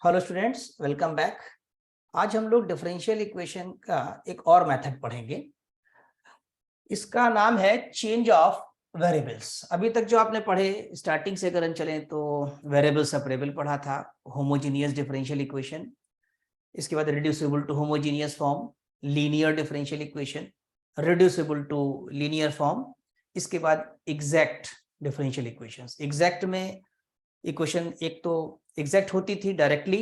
Hello students, welcome back. आज हम लोग डिफरेंशियल इक्वेशन का एक और मेथड पढ़ेंगे। इसका नाम है चेंज ऑफ वेरिएबल्स। अभी तक जो आपने पढ़े, स्टार्टिंग से अगर हम चलें तो वेरिएबल सेपरेबल पढ़ा था, होमोजीनियस डिफरेंशियल इक्वेशन, इसके बाद reducible to homogeneous form, linear differential equation, reducible to linear form, इसके बाद एग्जैक्ट डिफरेंशियल इक्वेशंस। एग्जैक्ट में इक्वेशन एक तो एग्जैक्ट होती थी directly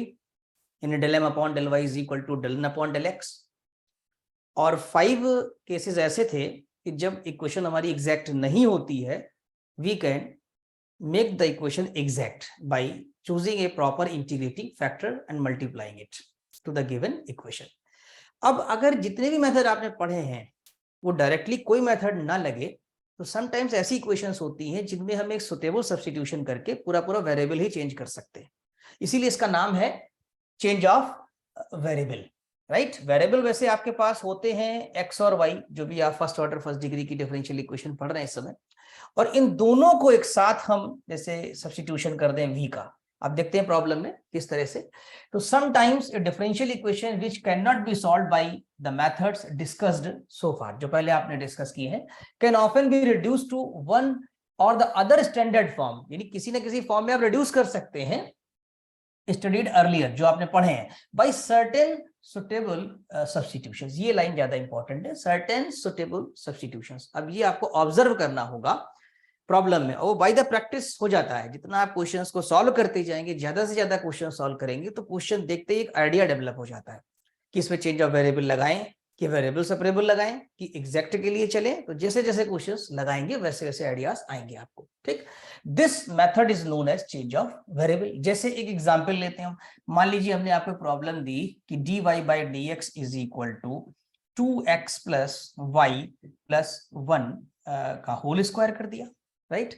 in del m upon del y is equal to del n upon del x, और 5 cases ऐसे थे कि जब इक्वेशन हमारी एग्जैक्ट नहीं होती है, we can make the equation exact by choosing a proper integrating factor and multiplying it to the given equation. अब अगर जितने भी मेथड आपने पढ़े हैं वो डायरेक्टली कोई मेथड ना लगे तो समटाइम्स ऐसी इक्वेशंस होती हैं जिनमें हम एक सुटेबल सब्स्टिट्यूशन करके पूरा वेरिएबल ही चेंज कर सकते हैं। इसीलिए इसका नाम है change of variable, right. Variable वैसे आपके पास होते हैं एक्स और वाई, जो भी आप फर्स्ट ऑर्डर फर्स्ट डिग्री की डिफरेंशियल इक्वेशन पढ़ रहे हैं इस समय, और इन दोनों को एक साथ हम जैसे सब्स्टिट्यूशन कर दें वी का। अब देखते हैं प्रॉब्लम में किस तरह से। तो sometimes a differential equation which can not be solved by the methods discussed so far, जो पहले आपने डिस्कस किए हैं, can often be reduced to one और द अदर स्टैंडर्ड फॉर्म, यानी किसी ना किसी फॉर्म में आप रिड्यूस कर सकते हैं, स्टडीड अर्लियर, जो आपने पढ़े हैं, बाय सर्टेन सुटेबल सब्स्टिट्यूशंस। ये लाइन ज्यादा इंपॉर्टेंट है, सर्टेन सुटेबल सब्स्टिट्यूशंस। अब ये आपको ऑब्जर्व करना होगा प्रॉब्लम में, और बाय द प्रैक्टिस हो जाता है। जितना आप क्वेश्चंस को सॉल्व करते जाएंगे, ज्यादा से ज्यादा क्वेश्चन सॉल्व करेंगे, तो क्वेश्चन देखते ही एक आइडिया डेवलप हो जाता है कि इसमें चेंज ऑफ वेरिएबल लगाएं कि वेरिएबल सेपरेबल लगाएं कि एग्जैक्ट के लिए चले। तो जैसे जैसे क्वेश्चंस लगाएंगे वैसे वैसे आइडियाज आएंगे आपको, ठीक। This method is known as change of variable. जैसे एक एग्जांपल लेते हैं, मान लीजिए हमने आपको प्रॉब्लम दी कि dy बाई dx is equal to 2x plus y plus 1 का होल स्क्वायर कर दिया, राइट।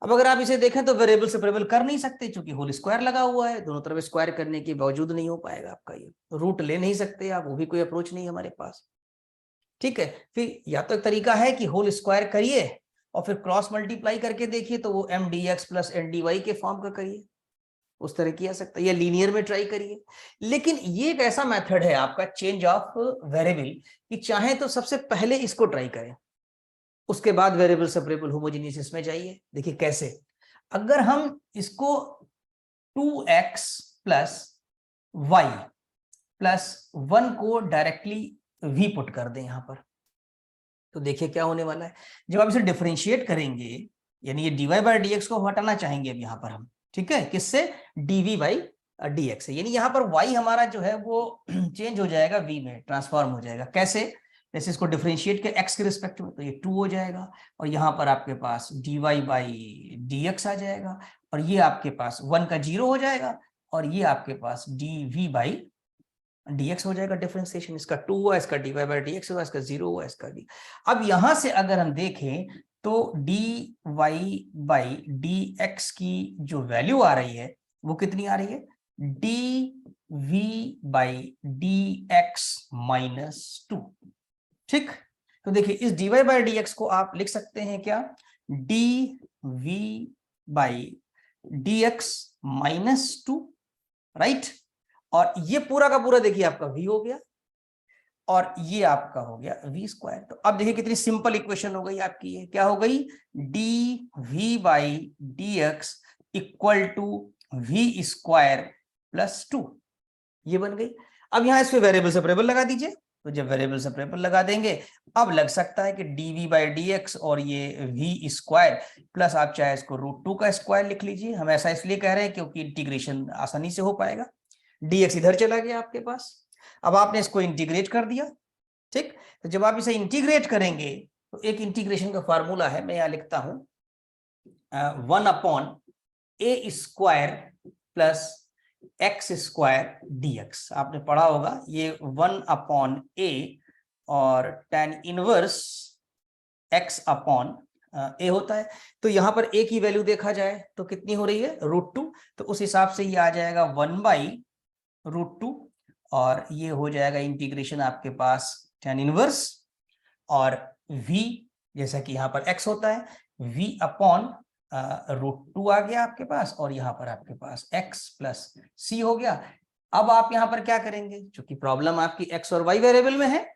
अब अगर आप इसे देखें तो वेरिएबल सेपरेबल कर नहीं सकते, क्योंकि होल स्क्वायर लगा हुआ है, दोनों तरफ स्क्वायर करने के बावजूद नहीं हो पाएगा आपका ये। रूट ले नहीं सकते आप, वो भी कोई अप्रोच नहीं है हमारे पास, ठीक है। फिर या तो एक तरीका है कि होल स्क्वायर करिए और फिर क्रॉस मल्टीप्लाई करके देखिए, तो वो M D X plus N D Y के फॉर्म का करिए, उस तरह किया सकता है, या लीनियर में ट्राई करिए। लेकिन ये एक ऐसा मेथड है आपका चेंज ऑफ वेरिएबल कि चाहे तो सबसे पहले इसको ट्राई करें, उसके बाद वेरिएबल सेपरेबल होमोजेनियस में जाइए। देखिए कैसे, अगर हम इसको 2x प्लस वाई प्लस 1 को डायरेक्टली v पुट कर दें यहां पर, तो देखिए क्या होने वाला है। जब आप इसे डिफरेंशिएट करेंगे, यानी ये dy बाई dx को हटाना चाहेंगे अब यहां पर हम, ठीक है, किससे, dv बाई dx से, यानी यहां पर y हमारा जो है वो चेंज हो जाएगा v में, ट्रांसफॉर्म हो जाएगा। कैसे, जैसे इसको डिफरेंशिएट के x के रिस्पेक्ट में, तो ये 2 हो जाएगा, और यहाँ पर आपके पास dy बाई dx आ जाएगा, और ये आपके पास 1 का 0 हो जाएगा, और ये आपके पास dv बाई dx हो जाएगा। डिफरेंशिएशन इसका 2 हुआ, इसका dy बाई dx हुआ, इसका 0 हुआ, इसका भी। अब यहां से अगर हम देखें तो dy बाई dx की जो वैल्यू आ रही है वो कितनी आ रही है, dv बाई dx माइनस 2, ठीक। तो देखिए इस dy बाई dx को आप लिख सकते हैं क्या, dv by dx minus 2, right. और ये पूरा का पूरा देखिए आपका v हो गया, और ये आपका हो गया v स्क्वायर। तो अब देखिए कितनी सिंपल इक्वेशन हो गई आपकी, ये क्या हो गई, dv by dx equal to v square plus 2, ये बन गई। अब यहां इस पे वेरिएबल सेपरेबल लगा दीजिए, तो जब वेरिएबल सेपरेबल लगा देंगे, अब लग सकता है कि dv बाई dx और ये v स्क्वायर प्लस आप चाहे इसको √2 का स्क्वायर लिख लीजिए। हम ऐसा इसलिए कह रहे हैं क्योंकि इंटीग्रेशन आसानी से हो पाएगा। dx इधर चला गया आपके पास, अब आपने इसको इंटीग्रेट कर दिया, ठीक। तो जब आप इसे इंटीग्रेट करेंगे तो एक इंटीग्रेशन का फार्मूला है, मैं यहां लिखता हूं 1 upon a square plus x square dx। आपने पढ़ा होगा ये 1 अपॉन ए और tan इनवर्स x अपॉन ए होता है। तो यहां पर a की वैल्यू देखा जाए तो कितनी हो रही है, √2, तो उस हिसाब से ये आ जाएगा 1 बाई √2, और ये हो जाएगा इंटीग्रेशन आपके पास tan इनवर्स, और v जैसा कि यहां पर x होता है v अपॉन √2 आ गया आपके पास, और यहाँ पर आपके पास x प्लस सी हो गया। अब आप यहाँ पर क्या करेंगे, क्योंकि प्रॉब्लम आपकी x और y वेरिएबल में है,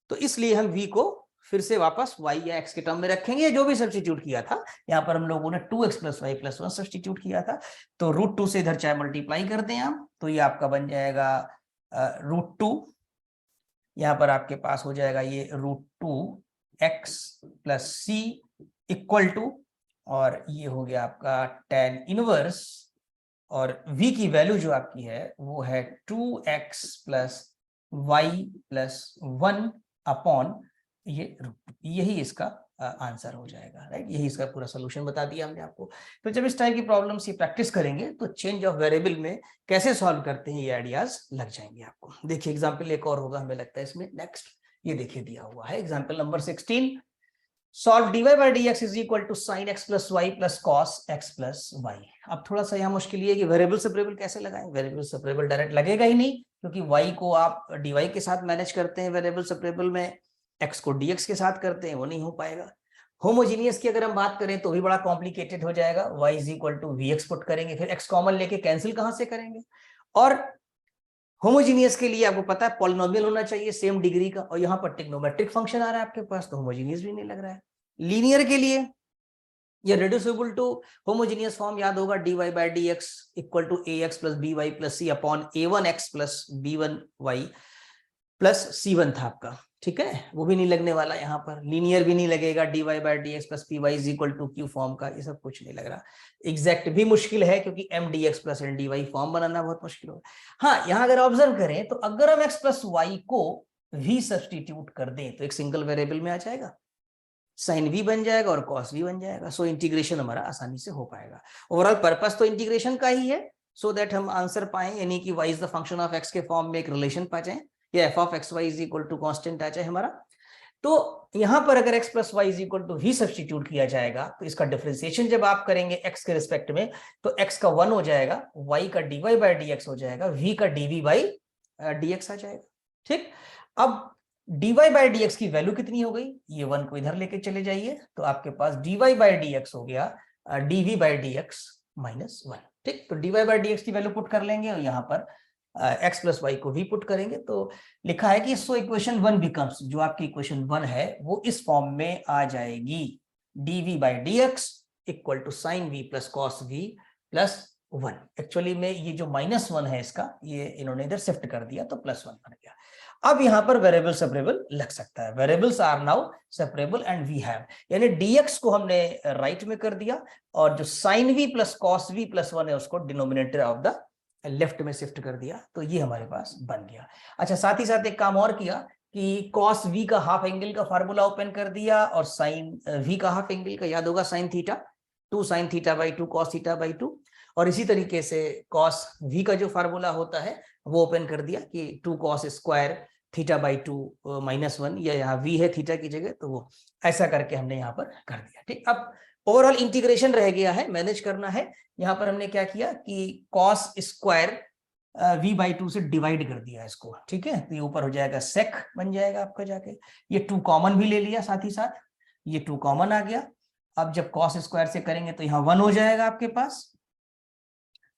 तो इसलिए हम v को फिर से वापस y या x के टर्म में रखेंगे, जो भी सब्स्टिट्यूट किया था। यहाँ पर हम लोगों ने 2x plus y plus 1 substitute किया था, तो √2 से इधर चाहे मल्टीप्लाई कर दें आप, तो ये आपका बन जाएगा √2, यहाँ पर आपके पास हो जाएगा ये √2x plus C equal to, और ये हो गया आपका tan इनवर्स, और v की वैल्यू जो आपकी है वो है 2x plus y plus 1 upon ये √2। यही इसका आंसर हो जाएगा, राइट। यही इसका पूरा सोल्यूशन बता दिया हमने आपको। तो जब इस टाइप की प्रॉब्लम्स ये प्रैक्टिस करेंगे तो चेंज ऑफ वेरिएबल में कैसे सॉल्व करते हैं ये आइडियाज लग जाएंगे आपको। देखिए एग्जांपल एक और होगा हमें लगता है इसमें नेक्स्ट, ये देखिए दिया हुआ है example number 16, solve dy by dx is equal to sin x plus y plus cos x plus y. अब थोड़ा सा यहाँ मुश्किल ये है कि वेरिएबल सेपरेबल कैसे लगाएं। वेरिएबल सेपरेबल डायरेक्ट लगेगा ही नहीं, क्योंकि y को आप dy के साथ मैनेज करते हैं वेरिएबल सेपरेबल में, x को dx के साथ करते हैं, वो नहीं हो पाएगा। होमोजीनियस की अगर हम बात करें तो भी बड़ा कॉम्प्लिकेटेड हो जाएगा। y is equal to vx put करेंगे, फिर x कॉमन लेके कैंसिल कहां से करेंगे। और होमोजीनियस के लिए आपको पता है पॉलिनोमियल होना चाहिए सेम डिग्री का, और यहाँ पर ट्रिग्नोमेट्रिक फंक्शन आ रहा है आपके पास, तो होमोजीनियस भी नहीं लग रहा है। लीनियर के लिए ये रिड्यूसिबल टू होमोजीनियस फॉर्म याद होगा, dy by dx equal to ax plus by plus c upon a1x plus b1y plus c1 था आपका, ठीक है, वो भी नहीं लगने वाला। यहाँ पर लीनियर भी नहीं लगेगा, dy by dx plus py is equal to q form का, ये सब कुछ नहीं लग रहा। एग्जैक्ट भी मुश्किल है, क्योंकि mdx प्लस ndy फॉर्म बनाना बहुत मुश्किल होगा। हाँ, यहाँ अगर ऑब्जर्व करें तो अगर हम x प्लस वाई को v सब्स्टिट्यूट कर दें तो एक सिंगल वेरिएबल में आ जाएगा, साइन v बन जाएगा और कॉस v बन जाएगा। सो इंटीग्रेशन हमारा आसानी से हो पाएगा। ओवरऑल पर्पस तो इंटीग्रेशन का ही है, सो दैट हम आंसर पाएं, यानी कि y is the function of x के फॉर्म में एक रिलेशन पा जाए, या f of xy is equal to constant आ जाए हमारा। तो यहां पर अगर x plus y is equal to v substitute किया जाएगा, तो इसका डिफरेंशिएशन जब आप करेंगे x के रिस्पेक्ट में, तो x का 1 हो जाएगा, y का dy बाई dx हो जाएगा, v का dv बाई dx आ जाएगा, ठीक। अब dy बाई dx की वैल्यू कितनी हो गई, ये 1 को इधर लेके चले जाइए, तो आपके पास dy बाई dx हो गया dv बाई dx माइनस 1, ठीक। तो dy बाई dx की वैल्यू पुट कर लेंगे, और यहाँ पर x प्लस वाई को भी पुट करेंगे, तो लिखा है कि सो इक्वेशन 1 बिकम्स, जो आपकी इक्वेशन 1 है वो इस फॉर्म में आ जाएगी, dv by dx equal to sine v plus cos v plus 1। Actually में ये जो -1 है इसका, ये इन्होंने इधर शिफ्ट कर दिया, तो +1 बन गया। अब यहाँ पर वेरिएबल सेपरेबल लग सकता है, variables are now separable and we have, यानी dx को हमने राइट में कर दिया, और जो sine v plus cos v plus 1 है उसको डिनोमिनेटर ऑफ द लेफ्ट में शिफ्ट कर दिया, तो ये हमारे पास बन गया। अच्छा, साथ ही साथ एक काम और किया कि कॉस v का हाफ एंगल का फार्मूला ओपन कर दिया, और साइन v का हाफ एंगल का याद होगा sine theta, 2 sine theta by 2 cos theta by 2, और इसी तरीके से कॉस v का जो फार्मूला होता है वो ओपन कर दिया कि 2 cos square theta by 2 minus 1, या यहाँ v है थीटा की जगह, तो वो ऐसा करके हमने यहाँ पर कर दिया, ठीक। अब ओवरऑल इंटीग्रेशन रह गया है, मैनेज करना है। यहाँ पर हमने क्या किया कि कॉस स्क्वायर v बाई 2 से डिवाइड कर दिया इसको, ठीक है, तो ये ऊपर हो जाएगा सेक बन जाएगा आपका जाके, ये 2 कॉमन भी ले लिया, साथ ही साथ ये 2 कॉमन आ गया। अब जब कॉस स्क्वायर से करेंगे तो यहाँ 1 हो जाएगा आपके पास,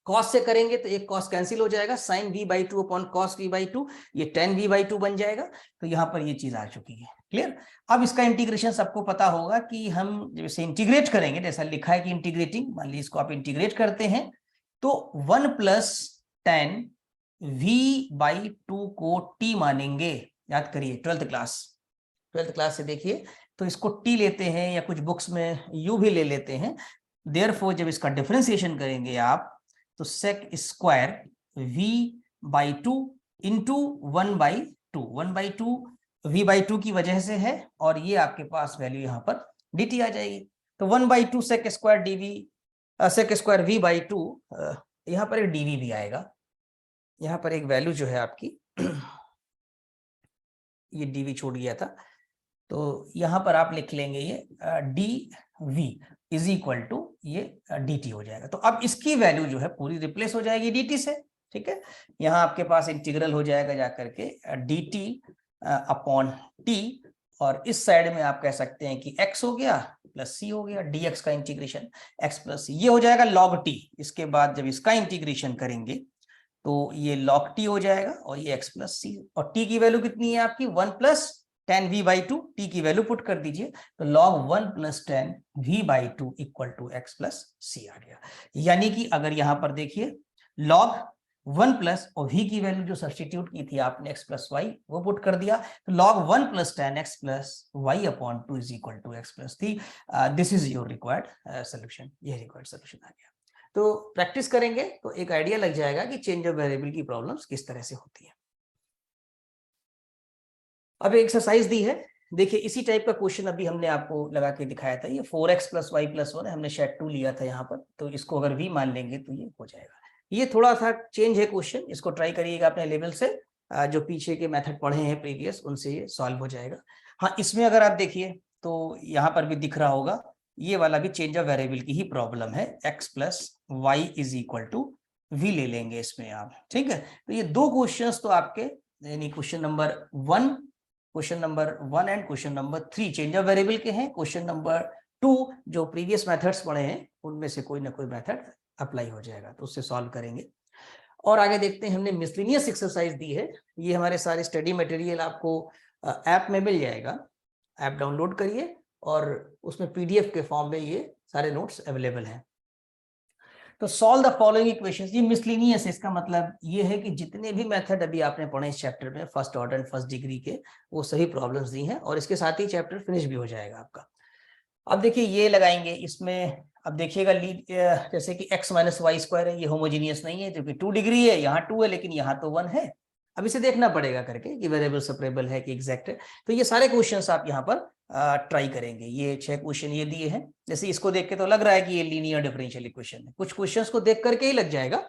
कॉस से करेंगे तो एक कॉस कैंसिल हो जाएगा, sine v by 2 upon cos v by 2, ये tan v बाई 2 बन जाएगा। तो यहाँ पर ये चीज आ चुकी है, क्लियर। अब इसका इंटीग्रेशन सबको पता होगा कि हम जब इसे इंटीग्रेट करेंगे, जैसा लिखा है कि इंटीग्रेटिंग, मान लीजिए इसको आप इंटीग्रेट करते हैं, तो 1 प्लस tan v बाई 2 को t मानेंगे। याद करिए 12th क्लास से देखिए, तो इसको t लेते हैं, या कुछ बुक्स में u भी ले लेते हैं। देयरफॉर जब इसका डिफरेंशिएशन करेंगे आप, तो sec square v by 2 into 1 by 2, 1 by 2 v by 2 की वजह से है, और ये आपके पास वैल्यू यहाँ पर dt आ जाएगी। तो 1 by 2 sec square dv, sec square v by 2, यहाँ पर एक dv भी आएगा, यहाँ पर एक वैल्यू जो है आपकी ये dv छूट गया था, तो यहाँ पर आप लिख लेंगे ये dv इज इक्वल टू ये dt हो जाएगा। तो अब इसकी वैल्यू जो है पूरी रिप्लेस हो जाएगी dt से, ठीक है। यहाँ आपके पास इंटीग्रल हो जाएगा जाकर के dt अपॉन t, और इस साइड में आप कह सकते हैं कि x हो गया प्लस c हो गया, dx का इंटीग्रेशन x प्लस c, ये हो जाएगा log t। इसके बाद जब इसका इंटीग्रेशन करेंगे तो ये log t हो जाएगा और ये x प्लस c, और t की वैल्यू कितनी है आपकी 1 प्लस 10v/2, t की वैल्यू पुट कर दीजिए तो log 1 plus 10v/2 equal to x plus c आ गया। यानी कि अगर यहां पर देखिए log 1 प्लस और v की वैल्यू जो सब्स्टिट्यूट की थी आपने x प्लस वाई वो पुट कर दिया, तो log 1 plus 10x plus y upon 2 is equal to x plus 3। This is your required solution, ये रिक्वायर्ड सोल्यूशन आ गया। तो प्रैक्टिस करेंगे तो एक आइडिया लग जाएगा कि चेंज ऑफ वेरिएबल की प्रॉब्लम्स किस तरह से होती है। अब एक्सरसाइज दी है, देखिए इसी टाइप का क्वेश्चन अभी हमने आपको लगा के दिखाया था। ये 4x प्लस वाई प्लस 1 है, हमने शेड 2 लिया था यहाँ पर, तो इसको अगर v मान लेंगे तो ये हो जाएगा। ये थोड़ा सा चेंज है क्वेश्चन, इसको ट्राई करिएगा अपने लेवल से, जो पीछे के मेथड पढ़े हैं प्रीवियस उनसे ये सॉल्व हो जाएगा। हाँ, इसमें अगर आप देखिए तो यहाँ पर भी दिख रहा होगा, ये वाला भी चेंज ऑफ वेरिएबल की ही प्रॉब्लम है, x plus y is equal to v ले लेंगे इसमें आप, ठीक है। तो ये दो क्वेश्चन तो आपके, यानी question number 1 and question number 3 change of variable के हैं। क्वेश्चन नंबर 2 जो प्रीवियस मेथड्स पढ़े हैं उनमें से कोई ना कोई मेथड अप्लाई हो जाएगा, तो उससे सॉल्व करेंगे। और आगे देखते हैं, हमने मिसलिनियस एक्सरसाइज दी है, ये हमारे सारे स्टडी मटेरियल आपको ऐप में मिल जाएगा, ऐप डाउनलोड करिए और उसमें पीडीएफ के फॉर्म में ये सारे नोट्स अवेलेबल हैं। तो सॉल्व द फॉलोइंग इक्वेशंस, ये मिसलिनियस है, इसका मतलब ये है कि जितने भी मेथड अभी आपने पढ़े इस चैप्टर में first order and first degree के, वो सही प्रॉब्लम्स दी हैं और इसके साथ ही चैप्टर फिनिश भी हो जाएगा आपका। अब देखिए ये लगाएंगे इसमें, अब देखिएगा लीड जैसे कि x माइनस वाई स्क्वायर है, ये होमोजीनियस नहीं है क्योंकि 2 डिग्री है, यहाँ 2 है लेकिन यहाँ तो 1 है। अब इसे देखना पड़ेगा करके कि वेरिएबल सेपरेबल है कि एग्जैक्ट है। तो ये सारे क्वेश्चंस आप यहाँ पर ट्राई करेंगे। ये 6 क्वेश्चन ये दिए हैं, जैसे इसको देख के तो लग रहा है कि ये लीनियर डिफरेंशियल इक्वेशन है, कुछ क्वेश्चंस को देख करके ही लग जाएगा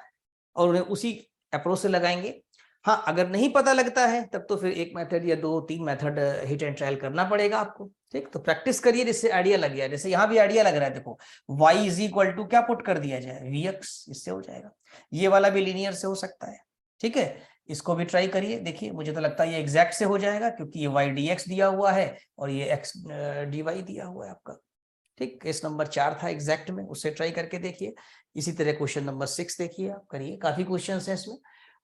और उन्हें उसी अप्रोच से लगाएंगे। हाँ, अगर नहीं पता लगता है तब तो फिर एक मेथड या 2-3 मेथड हिट एंड ट्रायल करना पड़ेगा आपको, ठीक। तो प्रैक्टिस करिए जिससे आइडिया लग गया, जैसे यहाँ भी आइडिया लग रहा है, देखो y इज इक्वल टू क्या पुट कर दिया जाए vx, इससे हो जाएगा। ये वाला भी लीनियर से हो सकता है, ठीक है। इसको भी ट्राई करिए, देखिए मुझे तो लगता है ये एग्जैक्ट से हो जाएगा क्योंकि ये y dx दिया हुआ है और ये x dy दिया हुआ है आपका, ठीक। केस नंबर 4 था एग्जैक्ट में, उससे ट्राई करके देखिए। इसी तरह क्वेश्चन नंबर 6 देखिए आप करिए, काफी क्वेश्चन है इसमें।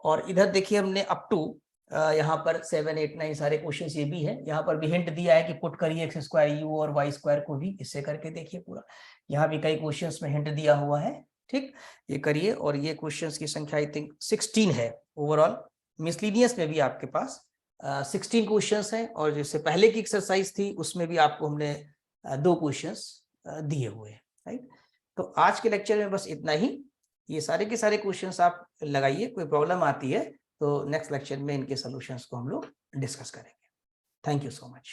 और इधर देखिए हमने अप टू यहाँ पर 7, 8, 9 सारे क्वेश्चन ये भी है, यहाँ पर भी हिंट दिया है कि पुट करिए एक्स स्क्वायर यू और वाई स्क्वायर को भी, इससे करके देखिए पूरा। यहाँ भी कई क्वेश्चंस में हिंट दिया हुआ है, ठीक। ये करिए, और ये क्वेश्चंस की संख्या आई थिंक 16 है ओवरऑल। मिसलिनियस में भी आपके पास 16 क्वेश्चंस हैं, और जैसे पहले की एक्सरसाइज थी उसमें भी आपको हमने 2 क्वेश्चंस दिए हुए हैं, राइट। तो आज के लेक्चर में बस इतना ही। ये सारे के सारे क्वेश्चंस आप लगाइए, कोई प्रॉब्लम आती है तो नेक्स्ट लेक्चर में इनके सॉल्यूशंस को हम लोग डिस्कस करेंगे। Thank you so much.